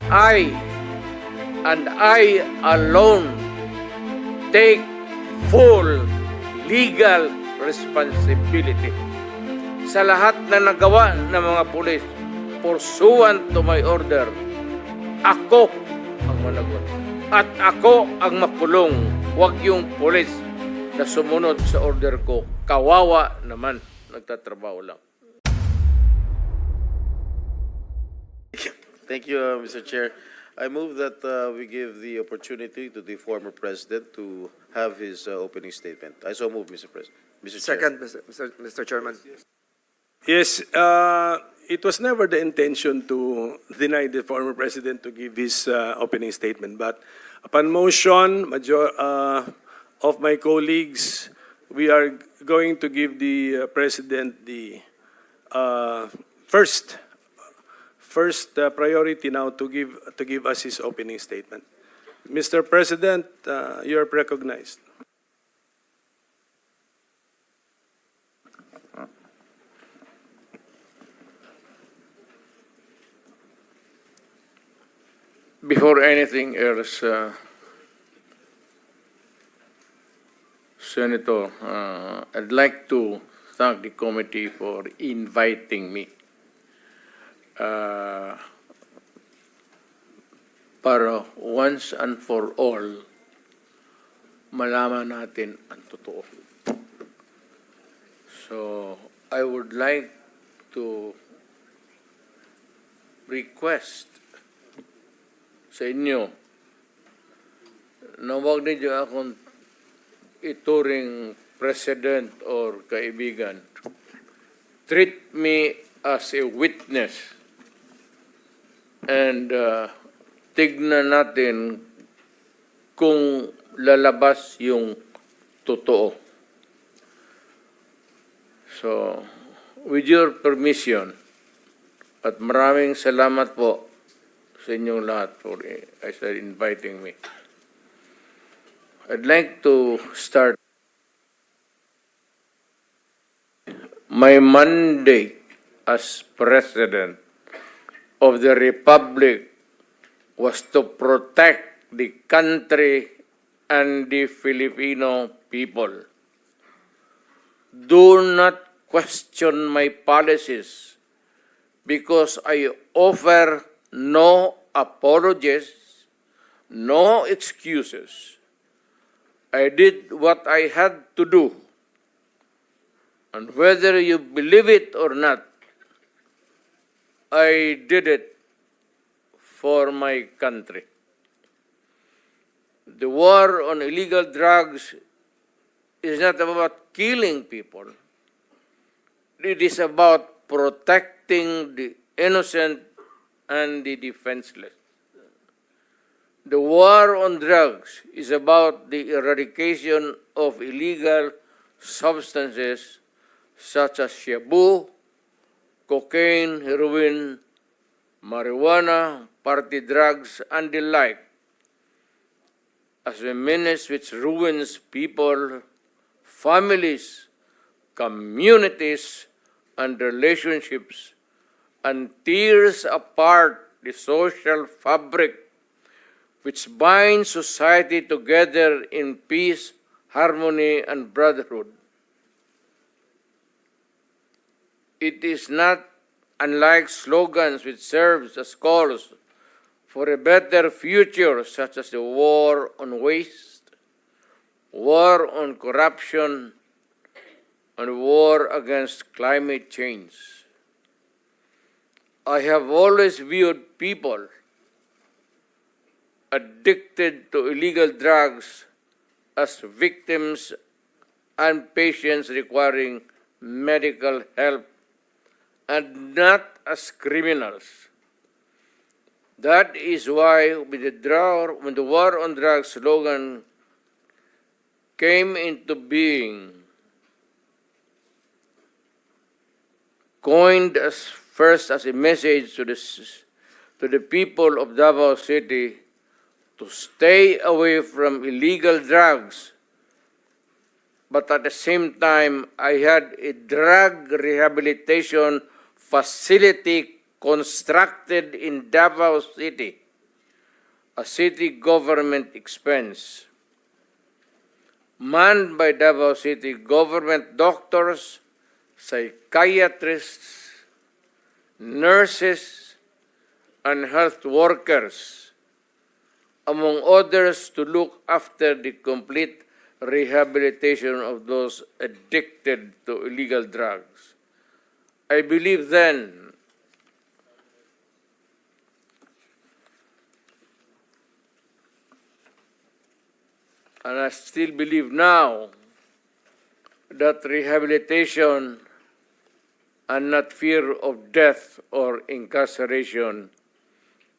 I and I alone take full legal responsibility sa lahat na nagawa ng mga pulis pursuant to my order. Ako ang managot at ako ang makulong. Huwag yung pulis na sumunod sa order ko. Kawawa naman, nagtatrabaho lang. Thank you, Mr. Chair. I move that we give the opportunity to the former president to have his opening statement. I so move, Mr. President. Mr. Second, Chair. Mr. Chairman. Yes, it was never the intention to deny the former president to give his opening statement. But upon motion of my colleagues, we are going to give the president the first priority now to give us his opening statement. Mr. President, you are recognized. Before anything else, Senator, I'd like to thank the committee for inviting me para once and for all malaman natin ang totoo. So, I would like to request sa inyo na huwag ninyo akong ituring president or kaibigan. Treat me as a witness and tignan natin kung lalabas yung totoo. So, with your permission, at maraming salamat po sa inyong lahat for inviting me. I'd like to start. My mandate as President of the Republic was to protect the country and the Filipino people. Do not question my policies because I offer no apologies, no excuses. I did what I had to do. And whether you believe it or not, I did it for my country. The war on illegal drugs is not about killing people. It is about protecting the innocent and the defenseless. The war on drugs is about the eradication of illegal substances such as shabu, cocaine, heroin, marijuana, party drugs, and the like, as a menace which ruins people, families, communities, and relationships, and tears apart the social fabric which binds society together in peace, harmony, and brotherhood. It is not unlike slogans which serve as calls for a better future, such as the war on waste, war on corruption, and war against climate change. I have always viewed people addicted to illegal drugs as victims and patients requiring medical help and not as criminals. That is why when the war on drugs slogan came into being, coined first as a message to the people of Davao City to stay away from illegal drugs, but at the same time, I had a drug rehabilitation facility constructed in Davao City a city government expense, manned by Davao City government doctors, psychiatrists, nurses, and health workers, among others, to look after the complete rehabilitation of those addicted to illegal drugs. I believe then and I still believe now that rehabilitation and not fear of death or incarceration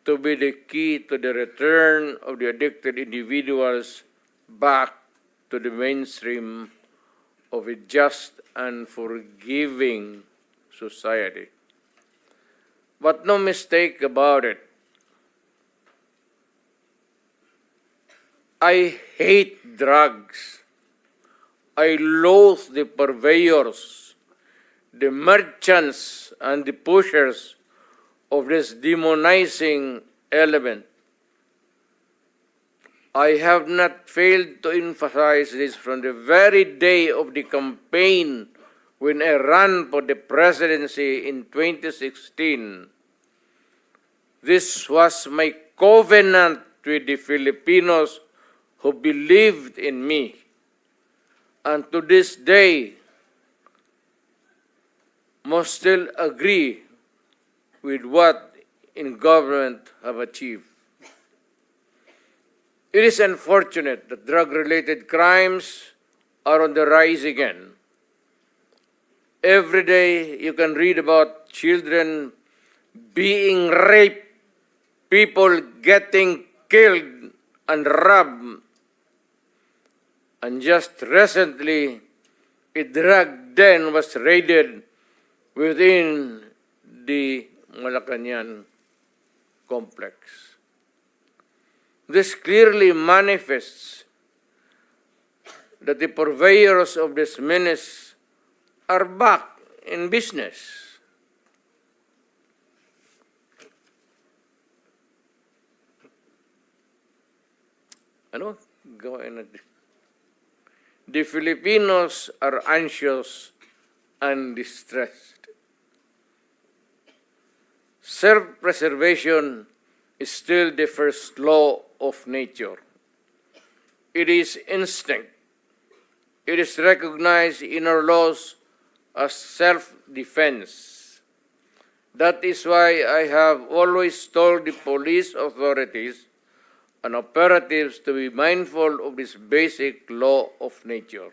to be the key to the return of the addicted individuals back to the mainstream of a just and forgiving society. But no mistake about it, I hate drugs. I loathe the purveyors, the merchants, and the pushers of this demonizing element. I have not failed to emphasize this from the very day of the campaign when I ran for the presidency in 2016. This was my covenant with the Filipinos who believed in me. And to this day, must still agree with what in government have achieved. It is unfortunate that drug-related crimes are on the rise again. Every day you can read about children being raped, people getting killed and robbed. And just recently, a drug den was raided within the Malacanang complex. This clearly manifests that the purveyors of this menace are back in business. Ano? Gawain natin. The Filipinos are anxious and distressed. Self-preservation is still the first law of nature. It is instinct. It is recognized in our laws as self-defense. That is why I have always told the police authorities and operatives to be mindful of this basic law of nature.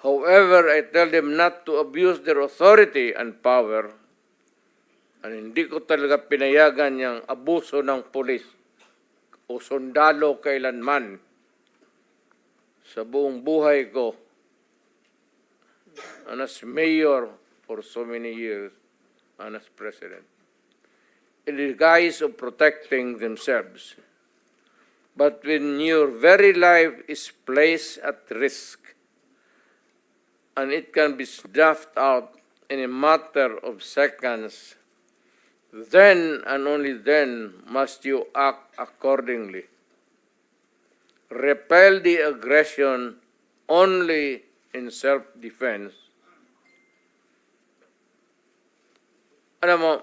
However, I tell them not to abuse their authority and power, and hindi ko talaga pinayagan yung abuso ng pulis o sundalo kailanman sa buong buhay ko and as mayor for so many years and as president, in the guise of protecting themselves. But when your very life is placed at risk, and it can be snuffed out in a matter of seconds, then and only then must you act accordingly. Repel the aggression only in self-defense. Alam mo,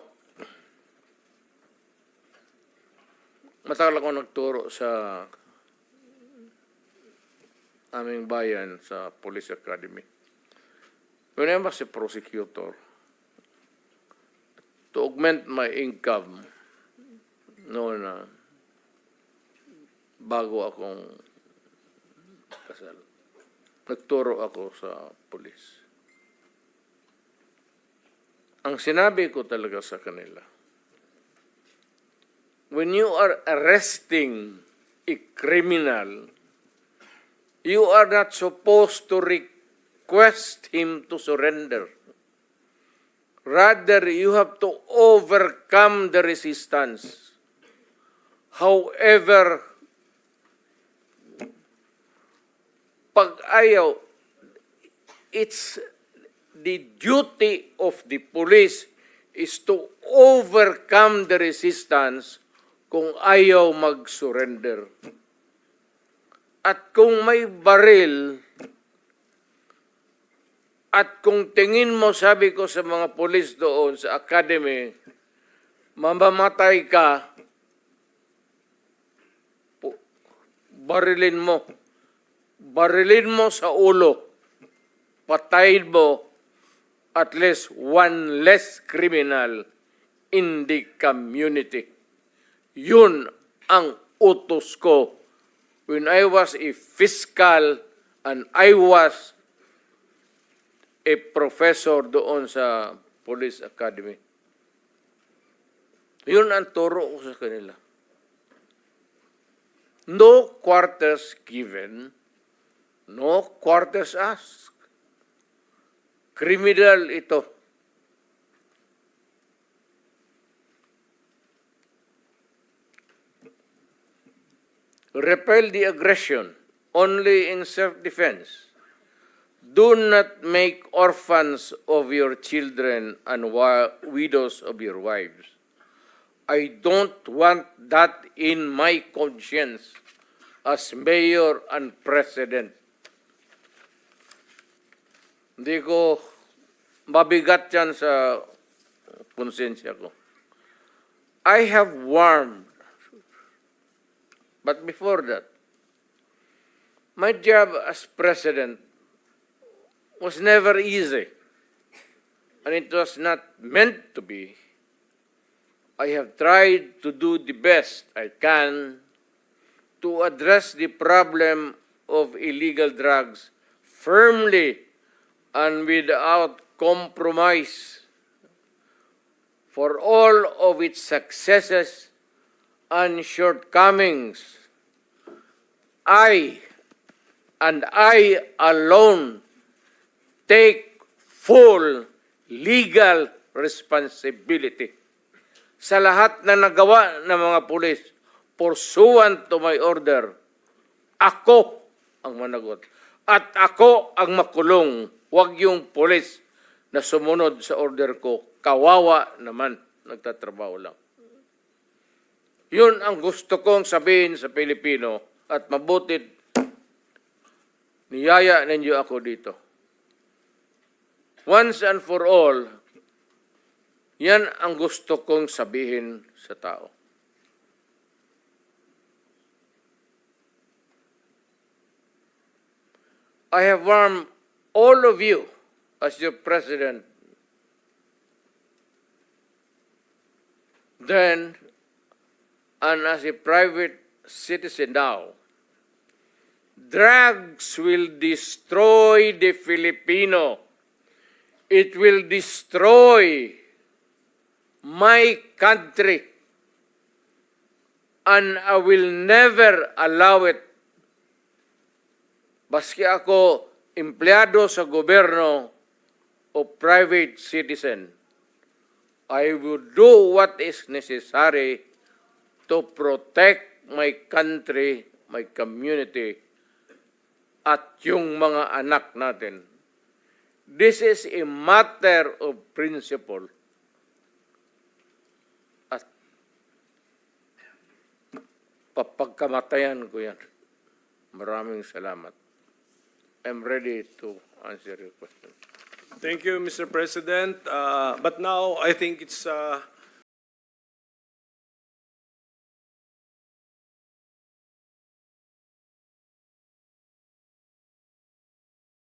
matagal ako nagturo sa aming bayan sa Police Academy. When I was a prosecutor, to augment my income noon na bago akong kasal, nagturo ako sa police. Ang sinabi ko talaga sa kanila, when you are arresting a criminal, you are not supposed to request him to surrender. Rather, you have to overcome the resistance. However, pag ayaw, it's the duty of the police is to overcome the resistance kung ayaw mag-surrender. At kung may baril, at kung tingin mo, sabi ko sa mga polis doon sa academy, mamamatay ka, barilin mo. Barilin mo sa ulo. Patayin mo at least one less criminal in the community. Yun ang utos ko when I was a fiscal and I was a professor doon sa Police Academy. Yun ang turo ko sa kanila. No quarters given, no quarters asked. Criminal ito. Repel the aggression only in self-defense. Do not make orphans of your children and widows of your wives. I don't want that in my conscience as mayor and president. Hindi ko mabigat yan sa konsensya ko. I have warned, but before that, my job as president was never easy, and it was not meant to be. I have tried to do the best I can to address the problem of illegal drugs firmly and without compromise. For all of its successes and shortcomings, I alone take full legal responsibility sa lahat na nagawa ng mga pulis pursuant to my order. Ako ang managot. At ako ang makulong. Huwag yung pulis na sumunod sa order ko. Kawawa naman. Nagtatrabaho lang. Yun ang gusto kong sabihin sa Pilipino at mabutit niyaya ninyo ako dito. Once and for all, yan ang gusto kong sabihin sa tao. I have warned all of you as your president then and as a private citizen now. Drugs will destroy the Filipino. It will destroy my country, and I will never allow it. Baski ako empleyado sa gobyerno o private citizen, I will do what is necessary to protect my country, my community, at yung mga anak natin. This is a matter of principle. At papagkamatayan ko yan. Maraming salamat. I'm ready to answer your question. Thank you, Mr. President. But now I think it's